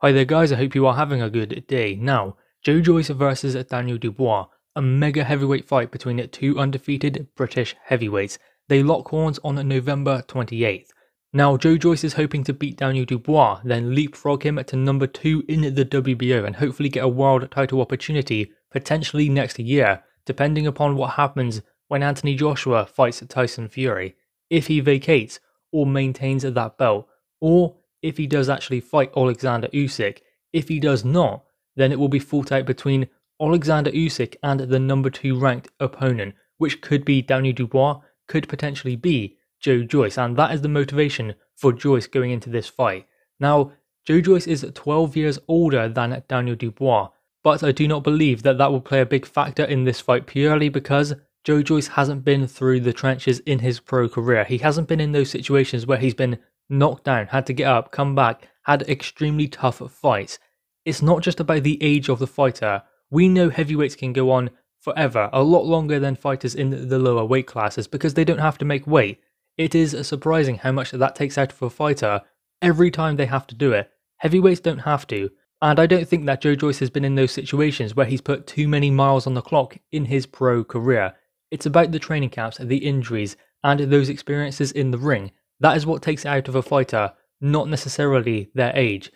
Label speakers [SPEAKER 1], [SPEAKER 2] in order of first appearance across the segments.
[SPEAKER 1] Hi there guys, I hope you are having a good day. Now, Joyce versus Daniel Dubois, a mega heavyweight fight between two undefeated British heavyweights. They lock horns on November 28th. Now, Joyce is hoping to beat Daniel Dubois, then leapfrog him to number 2 in the WBO and hopefully get a world title opportunity potentially next year, depending upon what happens when Anthony Joshua fights Tyson Fury, if he vacates or maintains that belt, or if he does actually fight Alexander Usyk. If he does not, then it will be fought out between Alexander Usyk and the number 2 ranked opponent, which could be Daniel Dubois, could potentially be Joyce, and that is the motivation for Joyce going into this fight. Now, Joyce is 12 years older than Daniel Dubois, but I do not believe that that will play a big factor in this fight purely because Joyce hasn't been through the trenches in his pro career. He hasn't been in those situations where he's been knocked down, had to get up, come back, had extremely tough fights. It's not just about the age of the fighter. We know heavyweights can go on forever, a lot longer than fighters in the lower weight classes because they don't have to make weight. It is surprising how much that takes out of a fighter every time they have to do it. Heavyweights don't have to, and I don't think that Joyce has been in those situations where he's put too many miles on the clock in his pro career. It's about the training camps, the injuries, and those experiences in the ring. That is what takes it out of a fighter, not necessarily their age.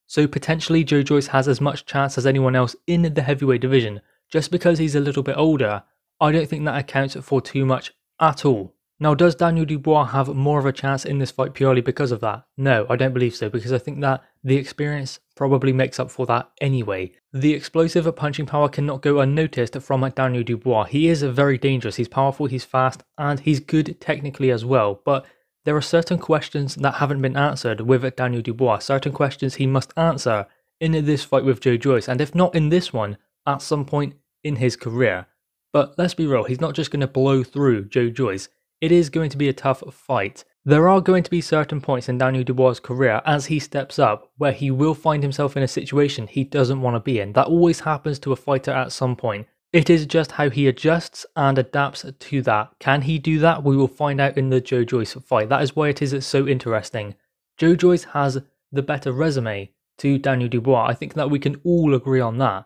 [SPEAKER 1] So potentially Joyce has as much chance as anyone else in the heavyweight division. Just because he's a little bit older, I don't think that accounts for too much at all. Now, does Daniel Dubois have more of a chance in this fight purely because of that? No, I don't believe so, because I think that the experience probably makes up for that anyway. The explosive punching power cannot go unnoticed from Daniel Dubois. He is very dangerous, he's powerful, he's fast, and he's good technically as well, but there are certain questions that haven't been answered with Daniel Dubois, certain questions he must answer in this fight with Joyce, and if not in this one, at some point in his career. But let's be real, he's not just going to blow through Joyce. It is going to be a tough fight. There are going to be certain points in Daniel Dubois' career as he steps up where he will find himself in a situation he doesn't want to be in. That always happens to a fighter at some point. It is just how he adjusts and adapts to that. Can he do that? We will find out in the Joyce fight. That is why it is so interesting. Joyce has the better resume to Daniel Dubois. I think that we can all agree on that.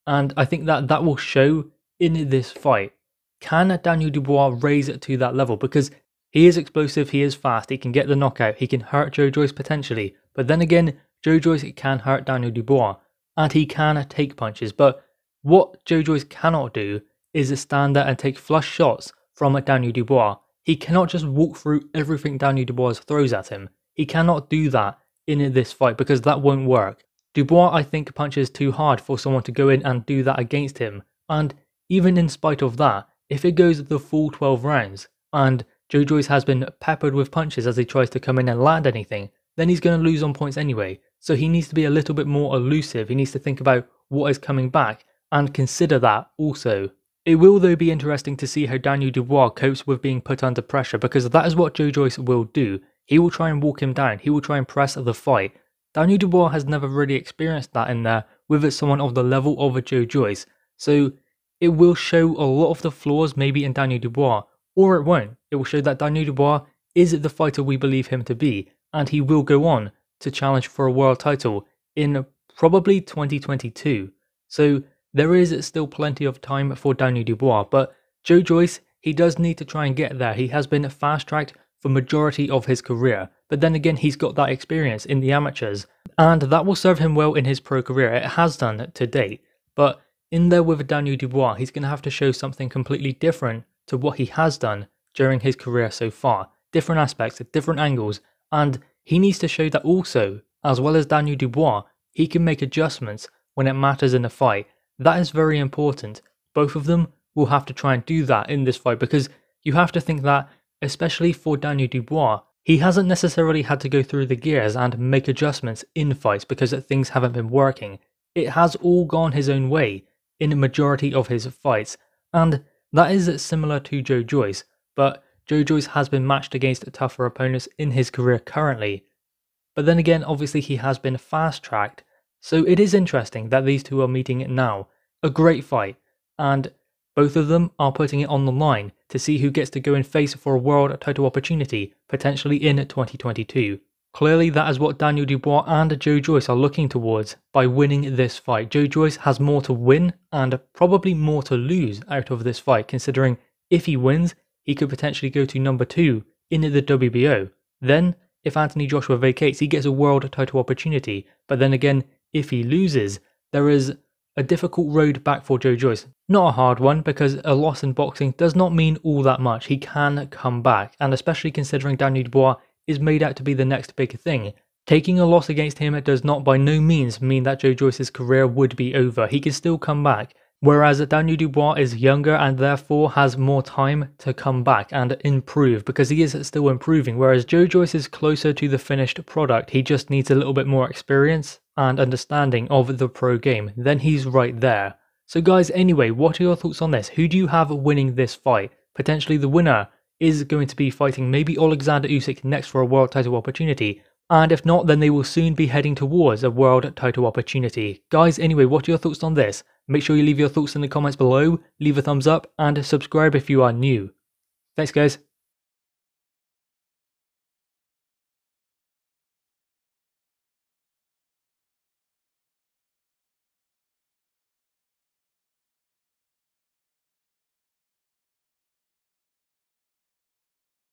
[SPEAKER 1] And I think that that will show in this fight. Can Daniel Dubois raise it to that level? Because he is explosive, he is fast, he can get the knockout, he can hurt Joyce potentially. But then again, Joyce can hurt Daniel Dubois. And he can take punches. But what Joyce cannot do is stand there and take flush shots from Daniel Dubois. He cannot just walk through everything Daniel Dubois throws at him. He cannot do that in this fight because that won't work. Dubois, I think, punches too hard for someone to go in and do that against him. And even in spite of that, if it goes the full 12 rounds and Joyce has been peppered with punches as he tries to come in and land anything, then he's going to lose on points anyway. So he needs to be a little bit more elusive. He needs to think about what is coming back and consider that also. It will though be interesting to see how Daniel Dubois copes with being put under pressure because that is what Joyce will do. He will try and walk him down. He will try and press the fight. Daniel Dubois has never really experienced that in there with someone of the level of Joyce. So it will show a lot of the flaws maybe in Daniel Dubois, or it won't. It will show that Daniel Dubois is the fighter we believe him to be, and he will go on to challenge for a world title in probably 2022. So there is still plenty of time for Daniel Dubois, but Joyce, he does need to try and get there. He has been fast-tracked for majority of his career, but then again he's got that experience in the amateurs, and that will serve him well in his pro career. It has done to date, but in there with Daniel Dubois, he's going to have to show something completely different to what he has done during his career so far. Different aspects, different angles, and he needs to show that also, as well as Daniel Dubois, he can make adjustments when it matters in a fight. That is very important. Both of them will have to try and do that in this fight because you have to think that, especially for Daniel Dubois, he hasn't necessarily had to go through the gears and make adjustments in fights because things haven't been working. It has all gone his own way in a majority of his fights, and that is similar to Joyce, but Joyce has been matched against tougher opponents in his career currently. But then again, obviously he has been fast-tracked, so it is interesting that these two are meeting now. A great fight, and both of them are putting it on the line to see who gets to go and face for a world title opportunity, potentially in 2022. Clearly that is what Daniel Dubois and Joe Joyce are looking towards by winning this fight. Joe Joyce has more to win and probably more to lose out of this fight, considering if he wins, he could potentially go to number 2 in the WBO. Then, if Anthony Joshua vacates, he gets a world title opportunity. But then again, if he loses, there is a difficult road back for Joe Joyce. Not a hard one, because a loss in boxing does not mean all that much. He can come back, and especially considering Daniel Dubois is made out to be the next big thing. Taking a loss against him does not by no means mean that Joe Joyce's career would be over. He can still come back. Whereas Daniel Dubois is younger and therefore has more time to come back and improve, because he is still improving. Whereas Joe Joyce is closer to the finished product. He just needs a little bit more experience and understanding of the pro game. Then he's right there. So guys, anyway, what are your thoughts on this? Who do you have winning this fight? Potentially the winner is going to be fighting maybe Alexander Usyk next for a world title opportunity. And if not, then they will soon be heading towards a world title opportunity. Guys, anyway, what are your thoughts on this? Make sure you leave your thoughts in the comments below, leave a thumbs up, and subscribe if you are new. Thanks guys.